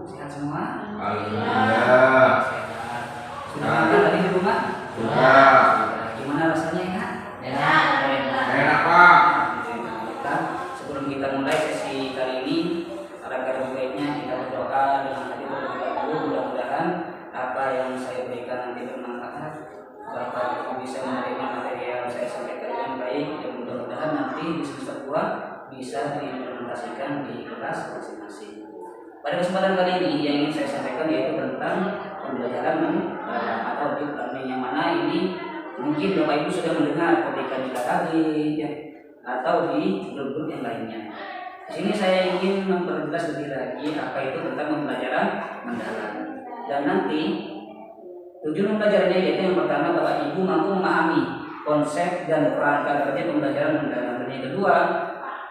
Sehat semua? Alhamdulillah. Sehat. Sudah makan tadi di rumah? Sudah. Gimana rasanya ya? Enak Pak. Kita sebelum kita mulai sesi kali ini, alangkah baiknya kita berdoa dengan hati terlebih dahulu. Mudah-mudahan apa yang saya berikan nanti bermanfaat. Bapak Ibu bisa menerima materi yang saya sampaikan dengan baik, dan mudah-mudahan nanti di semester 2 bisa diimplementasikan di kelas masing-masing. Pada kesempatan kali ini yang ingin saya sampaikan yaitu tentang pembelajaran mendalam atau deep learning, yang mana ini mungkin Bapak Ibu sudah mendengar ketika di KKG ya, atau di grup-grup yang lainnya. Di sini saya ingin memperjelas lebih lagi apa itu tentang pembelajaran mendalam. Dan nanti tujuan pembelajarannya yaitu yang pertama, Bapak Ibu mampu memahami konsep dan kerangka kerja pembelajaran mendalam. Dan yang kedua,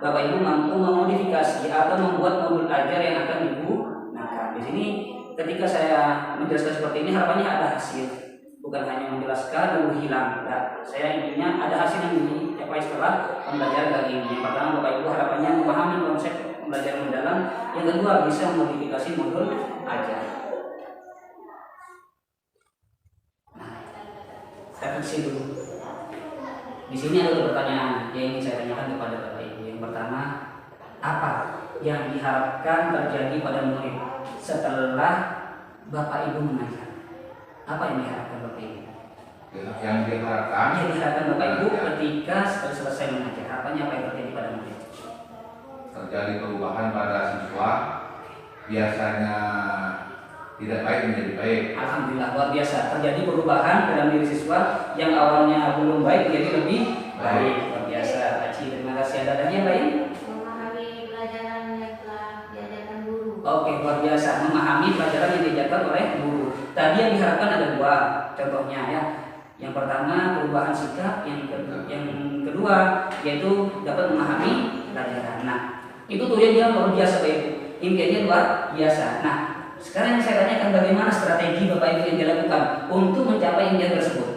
Bapak Ibu mampu memodifikasi atau membuat modul ajar yang akan digunakan. Di sini ketika saya menjelaskan seperti ini, harapannya ada hasil, bukan hanya menjelaskan lalu hilang. Nah, saya inginnya ada hasil yang dicapai setelah pembelajaran kali ini. Yang pertama, Bapak Ibu harapannya memahami konsep pembelajaran mendalam. Yang kedua, bisa memodifikasi modul ajar. Refleksi dulu. Di sini ada pertanyaan yang ingin saya tanyakan kepada Bapak Ibu. Yang pertama, apa yang diharapkan terjadi pada murid setelah Bapak Ibu mengajar? Apa yang diharapkan Bapak Ibu? Yang diharapkan Bapak Ibu ketika selesai mengajar, apanya apa yang terjadi pada murid? terjadi perubahan pada siswa, biasanya tidak baik menjadi baik. Alhamdulillah, luar biasa. Terjadi perubahan dalam diri siswa yang awalnya belum baik menjadi lebih baik. Luar biasa. Aci, terima kasih. Ada lagi yang lain? Memahami pelajaran yang telah diajarkan guru. Oke, luar biasa. Memahami pelajaran yang diajarkan oleh guru. Tadi yang diharapkan ada dua contohnya ya. Yang pertama perubahan sikap, yang kedua yaitu dapat memahami pelajaran. Nah, itu tuh yang luar biasa Bapak Ibu. Impiannya luar biasa. Nah, sekarang yang saya tanyakan, bagaimana strategi Bapak Ibu yang dilakukan untuk mencapai impian tersebut?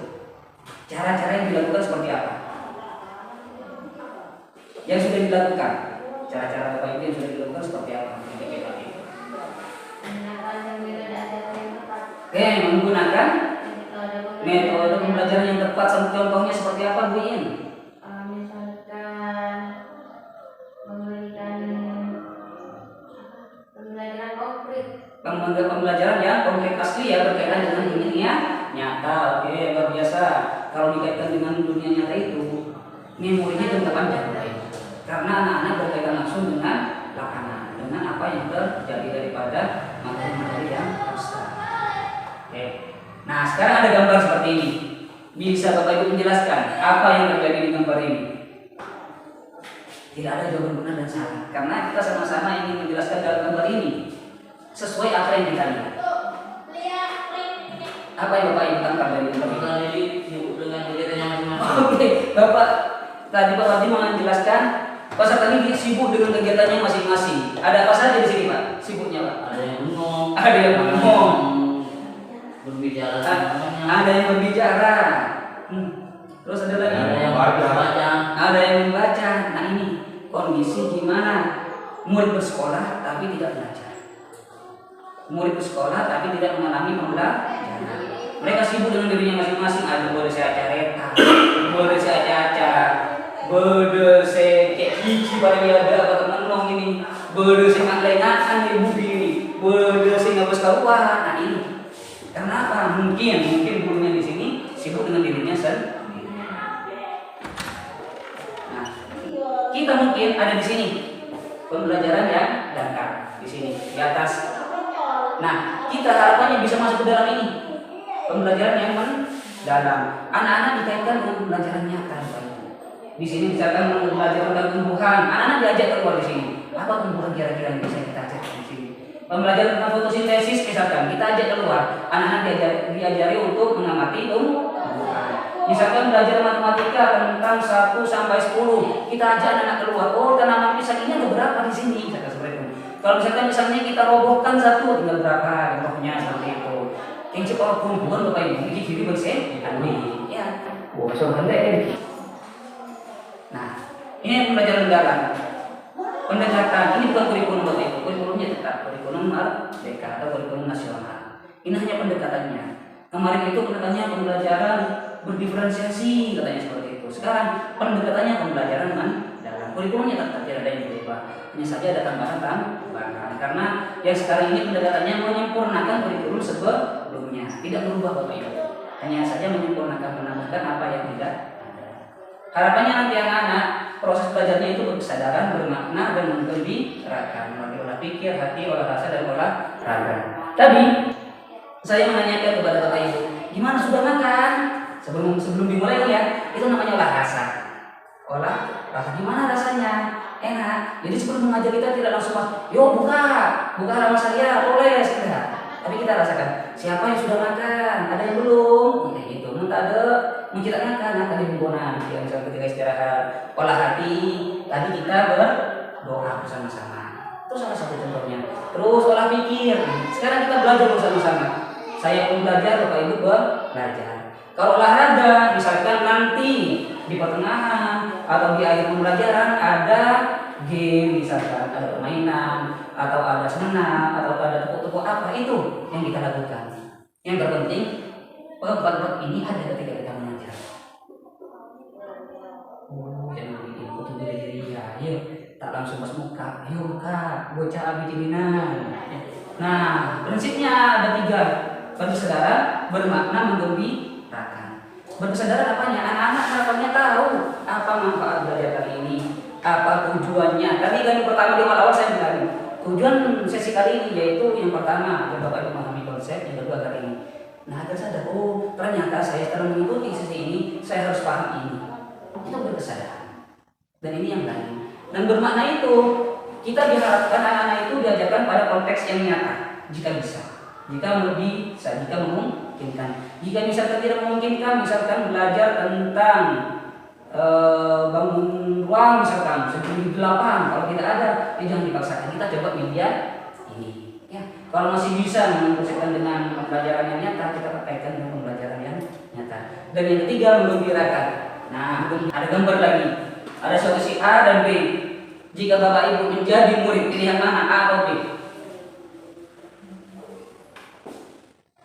Cara-cara yang dilakukan seperti apa? Yang sudah dilakukan, cara-cara Bapak Ibu yang sudah dilakukan seperti apa? Menggunakan metode ajaran yang tepat. Oke, menggunakan metode pembelajaran yang tepat. Contohnya seperti apa, Bu In? Misalkan memberikan pembelajaran konkret. Pembelajaran yang konkret asli ya, berkaitan dengan dunia nyata. Oke, luar biasa. Kalau dikaitkan dengan dunia nyata itu memorinya tentu panjang, karena anak-anak berkaitan langsung dengan lapangan, dengan apa yang terjadi daripada materi-materi yang abstrak. Oke. Nah, sekarang ada gambar seperti ini. Bisa Bapak Ibu menjelaskan apa yang terjadi di gambar ini? Tidak ada jawaban benar dan salah, karena kita sama-sama ingin menjelaskan dalam gambar ini sesuai apa yang kita lihat. Apa yang Bapak Ibu tangkap dari gambar ini? Dengan kegiatannya masing-masing. Oke, Bapak tadi Pak Wadi menjelaskan pasal tadi dia sibuk dengan kegiatannya masing-masing. Ada apa saja di sini Pak? Sibuknya Pak? Ada yang bengong, Ada yang bengong, berbicara, ada yang berbicara. Terus ada lagi? ada yang membaca. Ada yang membaca. Nah, ini kondisi gimana? Murid bersekolah tapi tidak belajar. Murid bersekolah tapi tidak mengalami pembelajaran. Mereka sibuk dengan dirinya masing-masing. Ada boleh saya careta, boleh saya caca, boleh saya kayak hiji pada ada apa temen ini, boleh saya ngak-lengakan ibu diri, boleh saya ngabus kawan. Nah, ini kenapa? Mungkin gurunya di sini sibuk dengan dirinya sendiri. Nah, kita mungkin ada di sini pembelajaran yang dangkal di sini di atas. Nah, kita harapannya bisa masuk ke dalam ini pembelajaran yang mendalam. Anak-anak dikaitkan dengan pembelajaran nyata. Di sini misalkan belajar tentang tumbuhan, anak-anak diajak keluar di sini. Apa tumbuhan kira-kira yang bisa kita ajak di sini? Pembelajaran tentang fotosintesis misalkan kita ajak keluar, anak-anak diajari untuk mengamati tumbuhan. Misalkan belajar matematika tentang 1 sampai 10, kita ajak anak keluar. Oh, tanaman pisang ini ada berapa di sini? Misalkan seperti itu. Kalau misalnya kita robohkan satu, tinggal berapa robohnya seperti itu. Yang cepat kumpulan Bapak Ibu, ini kiri bersih, ya. Oh, so Nah, ini pembelajaran mendalam. pendekatan. Ini bukan kurikulum Bapak Ibu, kurikulumnya tetap kurikulum merdeka atau kurikulum nasional. Ini hanya pendekatannya. Kemarin itu pendekatannya pembelajaran berdiferensiasi, katanya seperti itu. Sekarang pendekatannya pembelajaran mendalam. Kurikulumnya tetap tidak ada yang berubah. Hanya saja ada tambahan karena yang sekarang ini pendekatannya menyempurnakan kurikulum sebelumnya, tidak berubah Bapak Ibu. Hanya saja menyempurnakan, menambahkan apa yang tidak ada. Harapannya nanti anak-anak proses belajarnya itu berkesadaran, bermakna dan menggembirakan melalui olah pikir, hati, olah rasa dan olah raga. Tadi saya menanyakan kepada Bapak Ibu, gimana sudah makan? Sebelum dimulai ya, itu namanya olah rasa. Olah rasa gimana rasanya? Enak. Jadi sebelum mengajar kita tidak langsung yo buka halaman saya, tulis tidak. Tapi kita rasakan siapa yang sudah makan, ada yang belum, kayak gitu. Mentah ada menceritakan akan himpunan yang misalnya ketika istirahat, olah hati. Tadi kita berdoa bersama-sama. Itu salah satu contohnya. Terus olah pikir. Sekarang kita belajar bersama-sama. Saya pun belajar, Bapak Ibu belajar. Kalau olahraga, misalkan nanti di pertengahan atau di akhir pembelajaran ada game, misalkan ada permainan atau ada senam atau ada tepuk-tepuk apa itu yang kita lakukan. Yang terpenting tempat ini ada ketika kita mengajar. Jangan bikin foto diri ya, ayo tak langsung pas muka, ayo muka, bocah abidiminan. Nah, prinsipnya ada 3. Berkesadaran, bermakna, menggembirakan. Berkesadaran apanya? Anak-anak harapannya tahu apa manfaat belajar kali ini, apa tujuannya. Tadi kan pertama di awal saya bilang tujuan sesi kali ini yaitu yang pertama agar Bapak Ibu memahami konsep, yang kedua agar ini. Nah, agar sadar, oh ternyata saya setelah mengikuti sesi ini saya harus paham ini. Itu berkesadaran. Dan ini yang lain. Dan bermakna itu kita diharapkan anak-anak itu diajarkan pada konteks yang nyata jika bisa. Jika memungkinkan. Jika misalkan tidak memungkinkan, misalkan belajar tentang bangun ruang misalkan segi 8, kalau tidak ada, jangan dipaksakan. Kita coba media ini. Ya, kalau masih bisa mengumpulkan dengan pembelajaran yang nyata, kita pakaikan dengan pembelajaran yang nyata. Dan yang ketiga menggembirakan. Nah, ada gambar lagi. Ada solusi A dan B. Jika Bapak Ibu menjadi murid, pilihan mana, A atau B?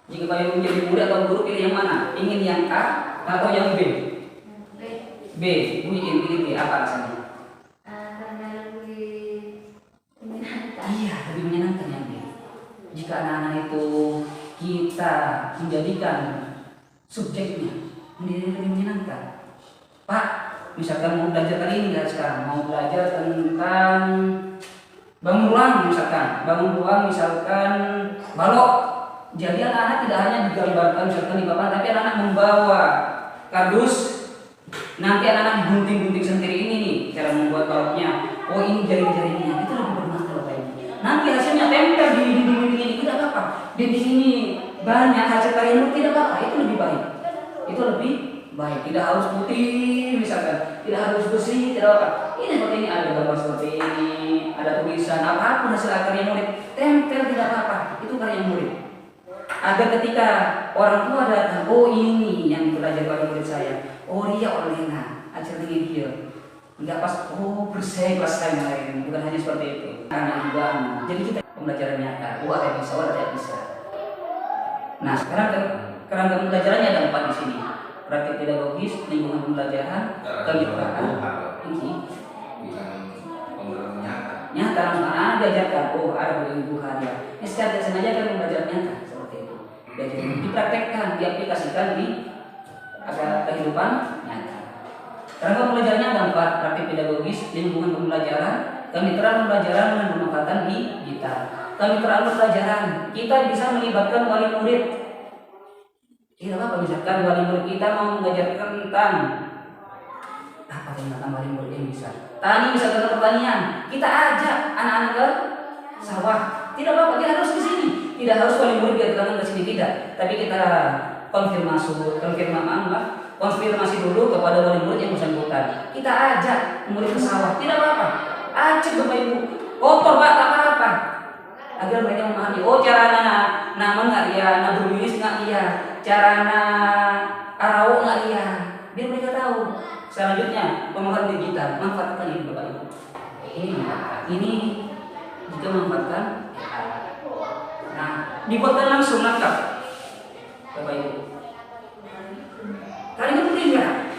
Jika Bapak Ibu menjadi murid atau guru, pilih yang mana? Ingin yang A atau yang B? B. Bu ingin pilih B. Apa alasannya? Karena lebih menyenangkan. Iya, lebih menyenangkan yang B. Jika anak-anak itu kita menjadikan subjeknya menjadi lebih menyenangkan. Pak, misalkan mau belajar kali ini kan sekarang mau belajar tentang bangun ruang misalkan balok. Jadi anak-anak tidak hanya digambarkan misalkan di papan, tapi anak-anak membawa kardus. Nanti anak-anak gunting-gunting sendiri ini nih cara membuat baloknya. Oh ini jaring-jaringnya, itu lebih bermakna Bapak Ibu. Nanti hasilnya tempel di dinding ini tidak apa-apa. Dinding ini banyak hasil karya tidak apa-apa, itu lebih baik. Itu lebih baik. Tidak harus putih misalkan, tidak harus bersih, tidak apa. Ini seperti ini ada gambar seperti ini, ada tulisan apapun hasil karya murid, tempel tidak apa-apa, itu karya murid. Agar ketika orang tua datang, oh ini yang belajar pada murid saya, oh iya Orlena, ajar dengan dia, enggak pas, oh bersih kelas saya lain, bukan hanya seperti itu. Anak juga, jadi kita pembelajaran nyata, oh ada bisa, oh ada bisa. Nah sekarang kerangka pembelajarannya ada 4 di sini, praktik pedagogis, lingkungan pembelajaran, kemitraan, ini nyata langsung anak diajarkan, oh ada Tuhan ya. Ini secara sengaja kan pembelajaran nyata. Dan dipraktekkan, diaplikasikan di kehidupan nyata. Kerangka pembelajarannya ada 4, praktik pedagogis, lingkungan pembelajaran, kemitraan pembelajaran dan pemanfaatan digital. Kemitraan pembelajaran, kita bisa melibatkan wali murid. Tidak apa misalkan wali murid kita mau mengajarkan tentang apa tentang wali murid yang bisa. Tani bisa tentang pertanian, kita ajak anak-anak ke sawah. Tidak apa-apa, dia harus ke sini. Tidak harus wali murid datang ke sini, tidak. Tapi kita konfirmasi dulu kepada wali murid yang bersangkutan. Kita ajak murid ke sawah, tidak apa-apa. Ajak Bapak Ibu, kotor Pak, tak apa-apa. Agar mereka memahami, oh cara namun nggak iya, berbilis nggak iya, cara arau nggak iya. Biar mereka tahu. Selanjutnya, pemahaman digital, manfaatkan ini Bapak Ibu. Ini jika memanfaatkan AI. Nah, dibuatkan langsung lengkap, Bapak Ibu. Kali ini penting ya,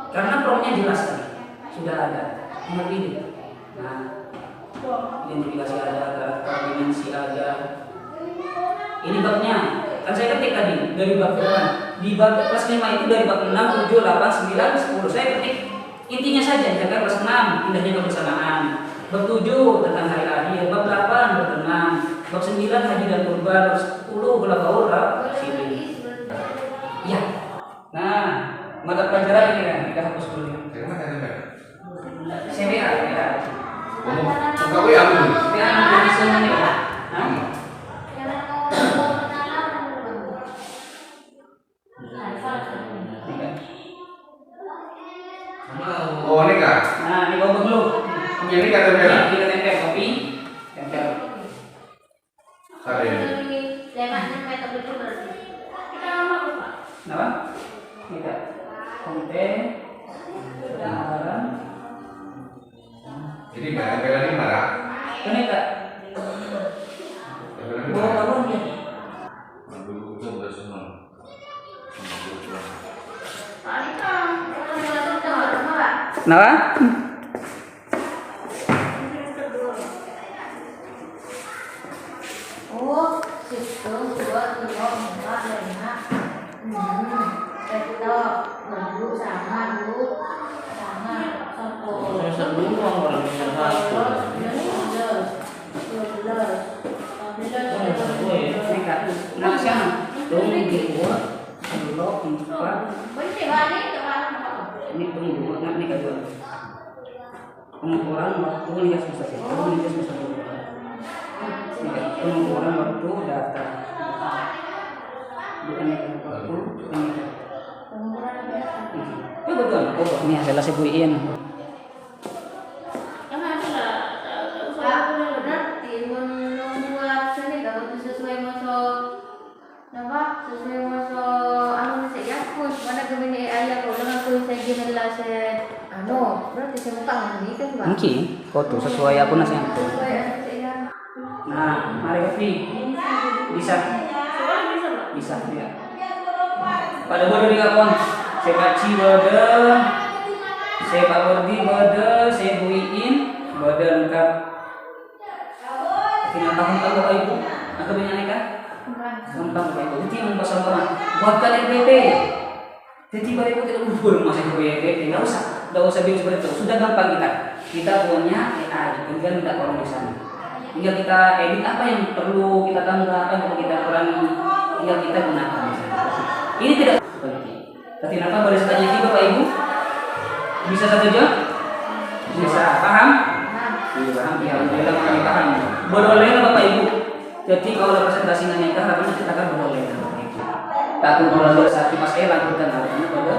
karena promnya jelas tadi sudah ada, tinggal pilih. Nah, identifikasi ada, karakter dimensi ada. Ini babnya, kan saya ketik tadi dari bab berapa? Di bab kelas 5 itu dari bab 6, 7, 8, 9, 10. Saya ketik intinya saja, jaga kelas 6 indahnya kebersamaan. Bab 7 tentang hari akhir, bab 8 bertenang, bab 9 haji dan kurban, bab 10 bola baur, sini. Ya. Nah, mata pelajaran ini kan kita hapus dulu. CBA ya. Kau ya aku. CBA yang semuanya ya. Oh ini kak. Nah, ini bawa dulu. Ini kata merah. Kita tempel kopi, tempel. Sorry. Lemaknya kayak betul berarti. Kenapa? Tidak. Konten. Gambaran. Ini tempelan ini marah. Ini kak. Tempelan ini Bawa marah. bawa dia. Kenapa? Oh, situ 2, 3, 4, 5, 6, itu baru sama dulu sama satu. Saya sebelum orang bisa satu. Ini kak. Nah, siapa? Tunggu dua. Blok 4. Ini tunggu, nah ini kedua. Pengukuran waktu ini susah sih. Ini susah dulu. Pengukuran waktu data. Bukan yang waktu, ini. Itu betul. Oh, ini adalah sebuin. Berarti membuat seni kalau sesuai masuk sesuai masuk anu saya pun mana kemini ayah kalau dengan aku saya gini lah saya berarti saya buka ini kan Pak. Mungkin foto sesuai aku nasi aku. Sesuai anu saya. Nah, mari kopi. Bisa. Bisa ya. Pada bodoh di kawan. Saya baci bodoh. Saya Pak Wardi bodoh. Saya buiin bodoh lengkap. Tinggal tahun-tahun Bapak Ibu. Atau banyak nikah? Gampang Bapak Ibu. Jadi yang pasal pertama buatkan RPP. Jadi Bapak Ibu tidak ubur masih ke RPP. Nggak usah bingung seperti itu. Sudah gampang kita punya AI. Tinggal minta tolong di sana. Tinggal kita edit apa yang perlu kita tambah, apa yang perlu kita kurangi. Tinggal kita gunakan di sana. Ini tidak seperti. Tapi kenapa boleh saya tanya Bapak Ibu? Bisa satu jam? Bisa. Paham? Iya paham. Ya, alhamdulillah kami paham. Boleh Bapak Ibu. Jadi kalau presentasi nikah, harusnya kita akan boleh. Tapi kalau saat Mas lakukan harusnya pada.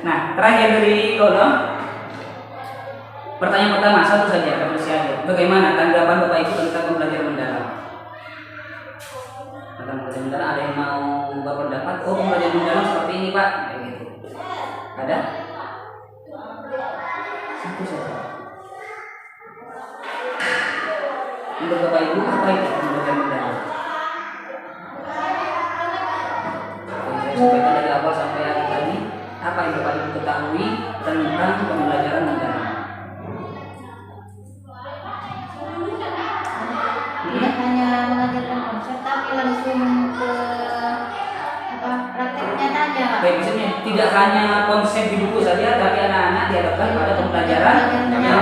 Nah, terakhir dari kolom. Pertanyaan pertama satu saja, apresiasi. Bagaimana tanggapan Bapak Ibu tentang pembelajaran mendalam? Tentang pembelajaran mendalam, ada yang mau berpendapat? Oh, pembelajaran mendalam seperti ini Pak, kayak gitu. Ada? Satu saja. Untuk Bapak Ibu apa itu pembelajaran mendalam? Saya sampaikan dari awal sampai akhir tadi. Apa yang Bapak Ibu ketahui tentang pembelajaran mendalam? Tidak hanya mengajarkan konsep tapi langsung ke praktek nyatanya Pak. Baik, maksudnya tidak hanya konsep di buku saja, tapi anak-anak diharapkan pada pembelajaran yang